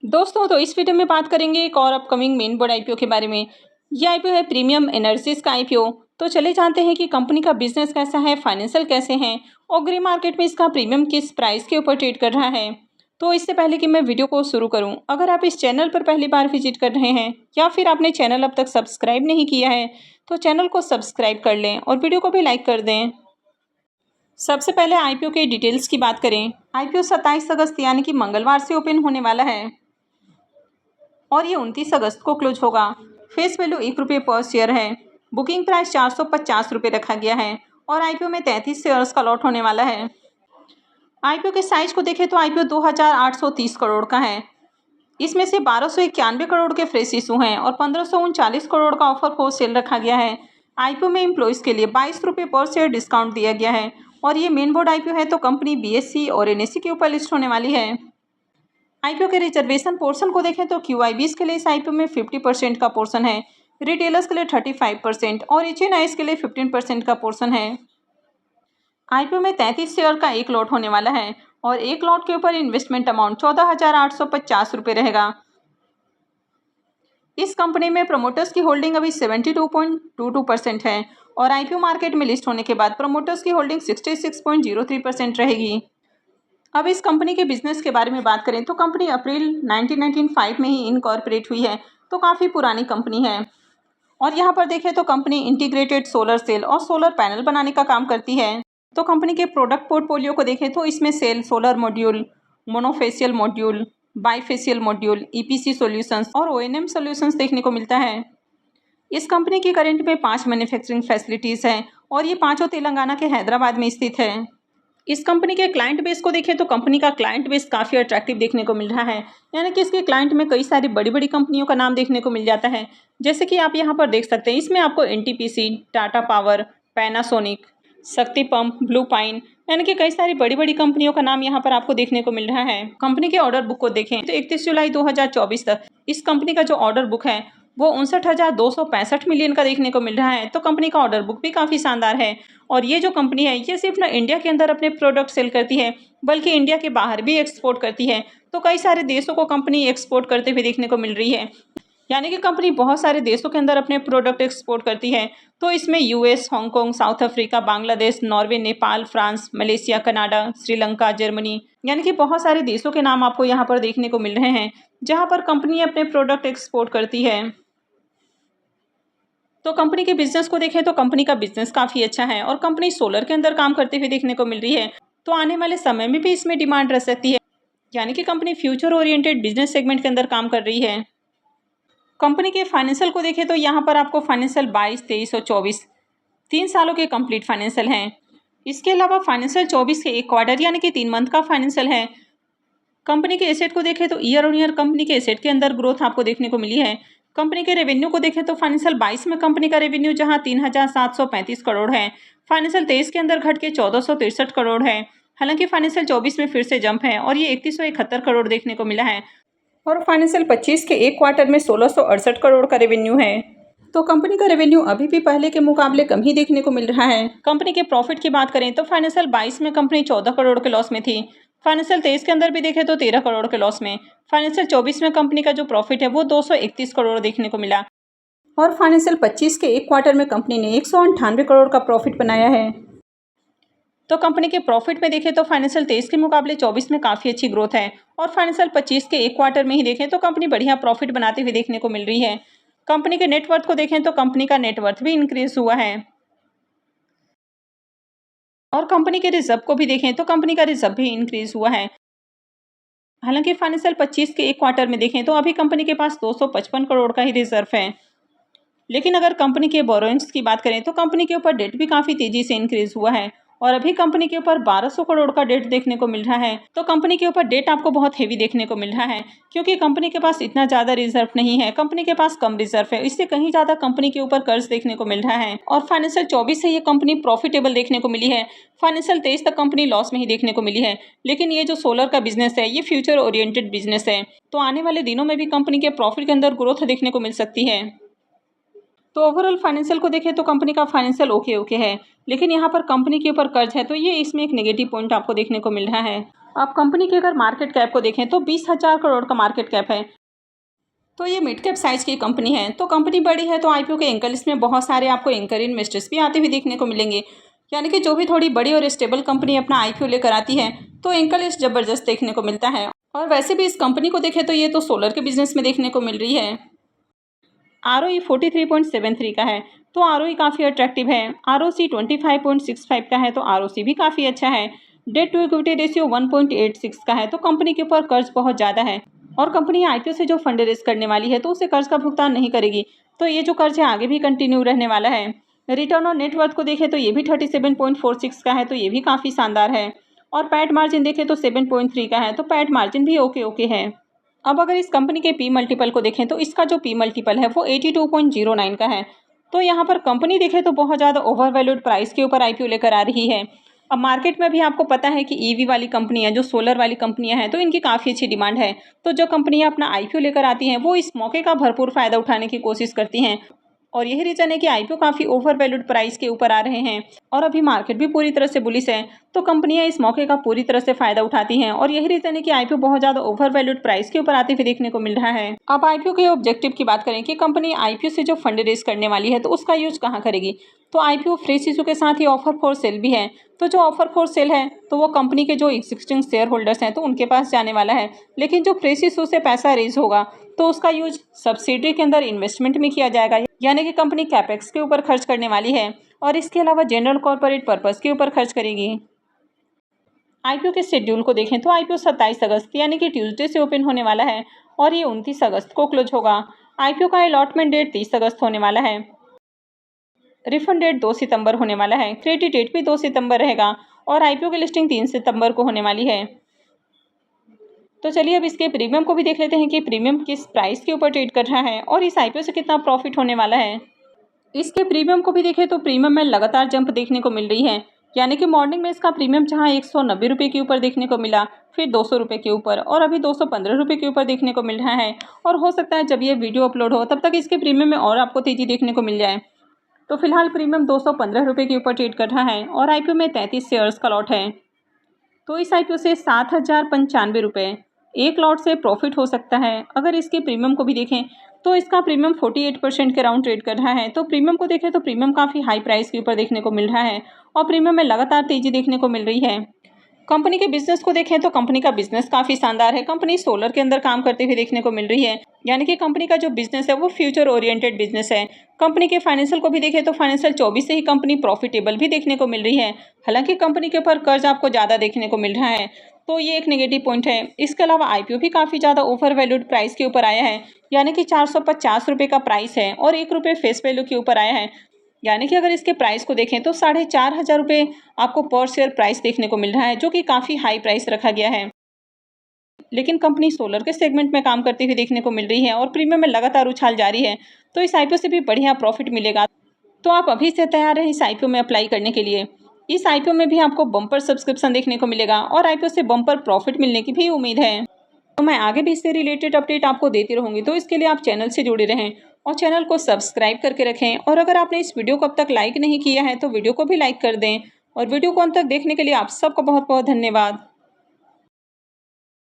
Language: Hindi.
दोस्तों, तो इस वीडियो में बात करेंगे एक और अपकमिंग मेन बोर्ड आईपीओ के बारे में। ये आईपीओ है प्रीमियम एनर्जीज का आईपीओ। तो चले जानते हैं कि कंपनी का बिजनेस कैसा है, फाइनेंशियल कैसे हैं और ग्रे मार्केट में इसका प्रीमियम किस प्राइस के ऊपर ट्रेड कर रहा है। तो इससे पहले कि मैं वीडियो को शुरू करूं, अगर आप इस चैनल पर पहली बार विजिट कर रहे हैं या फिर आपने चैनल अब तक सब्सक्राइब नहीं किया है तो चैनल को सब्सक्राइब कर लें और वीडियो को भी लाइक कर दें। सबसे पहले आईपीओ के डिटेल्स की बात करें। आईपीओ 27 अगस्त यानी कि मंगलवार से ओपन होने वाला है और ये 29 अगस्त को क्लोज होगा। फेस वैल्यू ₹1 पर शेयर है। बुकिंग प्राइस ₹450 रखा गया है और आईपीओ में 33 शेयर्स का लॉट होने वाला है। आईपीओ के साइज को देखें तो आईपीओ 2830 करोड़ का है। इसमें से 1291 करोड़ के फ्रेश इशू हैं और 1539 करोड़ का ऑफर फॉर सेल रखा गया है। आईपीओ में एम्प्लॉयज़ के लिए ₹22 पर शेयर डिस्काउंट दिया गया है और ये मेन बोर्ड आईपीओ है, तो कंपनी बीएसई और एनएसई के ऊपर लिस्ट होने वाली है। आईपीओ के रिजर्वेशन पोर्शन को देखें तो क्यूआईबीज के लिए इस आईपीओ में 50% का पोर्शन है, रिटेलर्स के लिए 35% और एचएनआईज के लिए 15% का पोर्शन है। आईपीओ में 33 शेयर का एक लॉट होने वाला है और एक लॉट के ऊपर इन्वेस्टमेंट अमाउंट ₹14,850 रहेगा। इस कंपनी में प्रमोटर्स की होल्डिंग अभी 72.22% है और आईपीओ मार्केट में लिस्ट होने के बाद प्रमोटर्स की होल्डिंग 66.03% रहेगी। अब इस कंपनी के बिजनेस के बारे में बात करें तो कंपनी अप्रैल 1995 में ही इनकॉर्पोरेट हुई है, तो काफ़ी पुरानी कंपनी है। और यहाँ पर देखें तो कंपनी इंटीग्रेटेड सोलर सेल और सोलर पैनल बनाने का काम करती है। तो कंपनी के प्रोडक्ट पोर्टफोलियो को देखें तो इसमें cell, solar module, monofacial module, bifacial module, EPC solutions और ओएनएम सॉल्यूशंस देखने को मिलता है। इस कंपनी की करंट में 5 मैन्युफैक्चरिंग फैसिलिटीज़ हैं और ये पाँचों तेलंगाना के हैदराबाद में स्थित है। इस कंपनी के क्लाइंट बेस को देखें तो कंपनी का क्लाइंट बेस काफ़ी अट्रैक्टिव देखने को मिल रहा है, यानी कि इसके क्लाइंट में कई सारी बड़ी बड़ी कंपनियों का नाम देखने को मिल जाता है। जैसे कि आप यहाँ पर देख सकते हैं, इसमें आपको एनटीपीसी, टाटा पावर, पैनासोनिक, शक्ति पंप, ब्लू पाइन, यानी कि कई सारी बड़ी बड़ी कंपनियों का नाम यहाँ पर आपको देखने को मिल रहा है। कंपनी के ऑर्डर बुक को देखें तो 31 जुलाई 2024 तक इस कंपनी का जो ऑर्डर बुक है वो 59,265 मिलियन का देखने को मिल रहा है। तो कंपनी का ऑर्डर बुक भी काफ़ी शानदार है और ये जो कंपनी है ये सिर्फ ना इंडिया के अंदर अपने प्रोडक्ट सेल करती है बल्कि इंडिया के बाहर भी एक्सपोर्ट करती है। तो कई सारे देशों को कंपनी एक्सपोर्ट करते हुए देखने को मिल रही है, यानी कि कंपनी बहुत सारे देशों के अंदर अपने प्रोडक्ट एक्सपोर्ट करती है। तो इसमें US, Hong Kong, south Africa, Bangladesh, Norway, Nepal, France, Malaysia, Canada, Sri Lanka, Germany, यानी कि बहुत सारे देशों के नाम आपको यहाँ पर देखने को मिल रहे हैं जहाँ पर कंपनी अपने प्रोडक्ट एक्सपोर्ट करती है। तो कंपनी के बिजनेस को देखें तो कंपनी का बिजनेस काफ़ी अच्छा है और कंपनी सोलर के अंदर काम करते हुए देखने को मिल रही है, तो आने वाले समय में भी इसमें डिमांड रह सकती है, यानी कि company future oriented business segment के अंदर काम कर रही है। कंपनी के फाइनेंशियल को देखें तो यहाँ पर आपको फाइनेंशियल 22, 23 और 24 3 सालों के कंप्लीट फाइनेंशियल हैं। इसके अलावा फाइनेंशियल 24 के एक क्वार्टर यानी कि 3 मंथ का फाइनेंशियल है। कंपनी के एसेट को देखें तो ईयर ऑन ईयर कंपनी के एसेट के अंदर ग्रोथ आपको देखने को मिली है। कंपनी के रेवेन्यू को देखें तो फाइनेंशियल 22 में कंपनी का रेवेन्यू जहां 3,735 करोड़ है, फाइनेंशियल 23 के अंदर घट के 1,463 करोड़ है। हालांकि फाइनेंशियल 24 में फिर से जंप है और ये 3171 करोड़ देखने को मिला है और फाइनेंशियल 25 के एक क्वार्टर में 1,668 करोड़ का रेवेन्यू है। तो कंपनी का रेवेन्यू अभी भी पहले के मुकाबले कम ही देखने को मिल रहा है। कंपनी के प्रॉफिट की बात करें तो फाइनेंशियल 22 में कंपनी 14 करोड़ के लॉस में थी, फाइनेंशियल 23 के अंदर भी देखें तो 13 करोड़ के लॉस में, फाइनेंशियल 24 में कंपनी का जो प्रॉफिट है वो 231 करोड़ देखने को मिला और फाइनेंशियल 25 के एक क्वार्टर में कंपनी ने 198 करोड़ का प्रॉफिट बनाया है। तो कंपनी के प्रॉफिट में देखें तो फाइनेंशियल 23 के मुकाबले 24 में काफ़ी अच्छी ग्रोथ है और फाइनेंशियल 25 के एक क्वार्टर में ही देखें तो कंपनी बढ़िया प्रॉफिट बनाते हुए देखने को मिल रही है। कंपनी के नेटवर्थ को देखें तो कंपनी का नेटवर्थ भी इंक्रीज हुआ है और कंपनी के रिजर्व को भी देखें तो कंपनी का रिजर्व भी इंक्रीज हुआ है। हालांकि फाइनेंशियल 25 के एक क्वार्टर में देखें तो अभी कंपनी के पास 255 करोड़ का ही रिजर्व है। लेकिन अगर कंपनी के बोरोइंग्स की बात करें तो कंपनी के ऊपर डेट भी काफ़ी तेजी से इंक्रीज हुआ है और अभी कंपनी के ऊपर 1200 करोड़ का डेट देखने को मिल रहा है। तो कंपनी के ऊपर डेट आपको बहुत हेवी देखने को मिल रहा है क्योंकि कंपनी के पास इतना ज़्यादा रिजर्व नहीं है, कंपनी के पास कम रिजर्व है, इससे कहीं ज़्यादा कंपनी के ऊपर कर्ज देखने को मिल रहा है। और फाइनेंशियल 24 से ये कंपनी प्रॉफिटेबल देखने को मिली है, फाइनेंशियल 23 तक कंपनी लॉस में ही देखने को मिली है। लेकिन ये जो सोलर का बिजनेस है ये फ्यूचर ओरिएंटेड बिजनेस है, तो आने वाले दिनों में भी कंपनी के प्रॉफिट के अंदर ग्रोथ देखने को मिल सकती है। तो ओवरऑल फाइनेंशियल को देखें तो कंपनी का फाइनेंशियल ओके है, लेकिन यहाँ पर कंपनी के ऊपर कर्ज है तो ये इसमें एक नेगेटिव पॉइंट आपको देखने को मिल रहा है। अब कंपनी की अगर मार्केट कैप को देखें तो 20,000 करोड़ का मार्केट कैप है। तो ये मिड कैप साइज की कंपनी है। तो कंपनी बड़ी है तो आईपीओ के एंकर लिस्ट में बहुत सारे आपको एंकर इन्वेस्टर्स भी आते हुए देखने को मिलेंगे। यानी कि जो भी थोड़ी बड़ी और स्टेबल कंपनी अपना आईपीओ लेकर आती है तो एंकर लिस्ट जबरदस्त देखने को मिलता है। और वैसे भी इस कंपनी को देखें तो ये तो सोलर के बिजनेस में देखने को मिल रही है। ROE 43.73 का है तो ROE काफ़ी अट्रैक्टिव है। ROC 25.65 का है तो ROC भी काफ़ी अच्छा है। डेट टू इक्विटी रेशियो 1.86 का है तो कंपनी के ऊपर कर्ज बहुत ज़्यादा है और कंपनी आईपीओ से जो फंड रेज करने वाली है तो उसे कर्ज का भुगतान नहीं करेगी। तो ये जो कर्ज है आगे भी कंटिन्यू रहने वाला है। रिटर्न ऑन नेटवर्थ को देखें तो ये भी 37.46 का है तो ये भी काफ़ी शानदार है। और पैट मार्जिन देखें तो 7.3 का है तो पैट मार्जिन भी ओके है। अब अगर इस कंपनी के पी मल्टीपल को देखें तो इसका जो पी मल्टीपल है वो 82.09 का है। तो यहाँ पर कंपनी देखें तो बहुत ज़्यादा ओवर वैल्यूड प्राइस के ऊपर आईपीओ लेकर आ रही है। अब मार्केट में भी आपको पता है कि ईवी वाली कंपनियां जो सोलर वाली कंपनियां हैं तो इनकी काफ़ी अच्छी डिमांड है। तो जो कंपनियां अपना आईपीओ लेकर आती हैं वो इस मौके का भरपूर फायदा उठाने की कोशिश करती हैं। और यही रीज़न है कि आईपीओ काफ़ी ओवर वैल्यूड प्राइस के ऊपर आ रहे हैं और अभी मार्केट भी पूरी तरह से बुलिश है। तो कंपनियां इस मौके का पूरी तरह से फायदा उठाती हैं और यही रीज़न है कि आईपीओ बहुत ज़्यादा ओवर वैल्यूड प्राइस के ऊपर आते हुए देखने को मिल रहा है। अब आईपीओ के ऑब्जेक्टिव की बात करें कि कंपनी आईपीओ से जो फंड रेज करने वाली है तो उसका यूज कहाँ करेगी। तो आईपीओ फ्रेश इशू के साथ ही ऑफर फॉर सेल भी है। तो जो ऑफर फॉर सेल है तो वो कंपनी के जो एग्जिस्टिंग शेयर होल्डर्स हैं तो उनके पास जाने वाला है। लेकिन जो फ्रेश इशू से पैसा रेज होगा तो उसका यूज सब्सिडी के अंदर इन्वेस्टमेंट में किया जाएगा। यानी कि कंपनी कैपेक्स के ऊपर खर्च करने वाली है और इसके अलावा जनरल कॉर्पोरेट पर्पस के ऊपर खर्च करेगी। आईपीओ के शेड्यूल को देखें तो आईपीओ 27 अगस्त यानी कि ट्यूसडे से ओपन होने वाला है और ये 29 अगस्त को क्लोज होगा। आईपीओ का अलॉटमेंट डेट 30 अगस्त होने वाला है। रिफंड डेट 2 सितंबर होने वाला है। क्रेडिट डेट भी 2 सितंबर रहेगा और आईपीओ की लिस्टिंग 3 सितंबर को होने वाली है। तो चलिए अब इसके प्रीमियम को भी देख लेते हैं कि प्रीमियम किस प्राइस के ऊपर ट्रेड कर रहा है और इस आईपीओ से कितना प्रॉफिट होने वाला है। इसके प्रीमियम को भी देखें तो प्रीमियम में लगातार जंप देखने को मिल रही है। यानी कि मॉर्निंग में इसका प्रीमियम जहां 190 रुपये के ऊपर देखने को मिला, फिर 200 रुपये के ऊपर और अभी 215 रुपये के ऊपर देखने को मिल रहा है। और हो सकता है जब ये वीडियो अपलोड हो तब तक इसके प्रीमियम में और आपको तेज़ी देखने को मिल जाए। तो फिलहाल प्रीमियम 215 रुपये के ऊपर ट्रेड कर रहा है और आईपीओ में 33 शेयर्स का लॉट है। तो इस आईपीओ से 7,095 रुपये एक लॉट से प्रॉफिट हो सकता है। अगर इसके प्रीमियम को भी देखें तो इसका प्रीमियम 48% के राउंड ट्रेड कर रहा है। तो प्रीमियम को देखें तो प्रीमियम काफ़ी हाई प्राइस के ऊपर देखने को मिल रहा है और प्रीमियम में लगातार तेज़ी देखने को मिल रही है। कंपनी के बिजनेस को देखें तो कंपनी का बिजनेस काफ़ी शानदार है। कंपनी सोलर के अंदर काम करते हुए देखने को मिल रही है। यानी कि कंपनी का जो बिजनेस है वो फ्यूचर ओरिएंटेड बिजनेस है। कंपनी के फाइनेंशियल को भी देखें तो फाइनेंशियल 24 से ही कंपनी प्रॉफिटेबल भी देखने को मिल रही है। हालांकि कंपनी के ऊपर कर्ज आपको ज़्यादा देखने को मिल रहा है तो ये एक नेगेटिव पॉइंट है। इसके अलावा आईपीओ भी काफ़ी ज़्यादा ओवर वैल्यूड प्राइस के ऊपर आया है। यानी कि 450 रुपये का प्राइस है और 1 रुपये फेस वैल्यू के ऊपर आया है। यानी कि अगर इसके प्राइस को देखें तो 4,500 रुपये आपको पर शेयर प्राइस देखने को मिल रहा है, जो कि काफ़ी हाई प्राइस रखा गया है। लेकिन कंपनी सोलर के सेगमेंट में काम करते हुए देखने को मिल रही है और प्रीमियम में लगातार उछाल जारी है। तो इस आईपीओ से भी बढ़िया प्रॉफिट मिलेगा। तो आप अभी से तैयार हैं इस आईपीओ में अप्लाई करने के लिए। इस आईपीओ में भी आपको बम्पर सब्सक्रिप्शन देखने को मिलेगा और आईपीओ से बम्पर प्रॉफिट मिलने की भी उम्मीद है। तो मैं आगे भी इससे रिलेटेड अपडेट आपको देती रहूँगी। तो इसके लिए आप चैनल से जुड़े रहें और चैनल को सब्सक्राइब करके रखें। और अगर आपने इस वीडियो को अब तक लाइक नहीं किया है तो वीडियो को भी लाइक कर दें। और वीडियो को अंत तक देखने के लिए आप सबका बहुत बहुत धन्यवाद।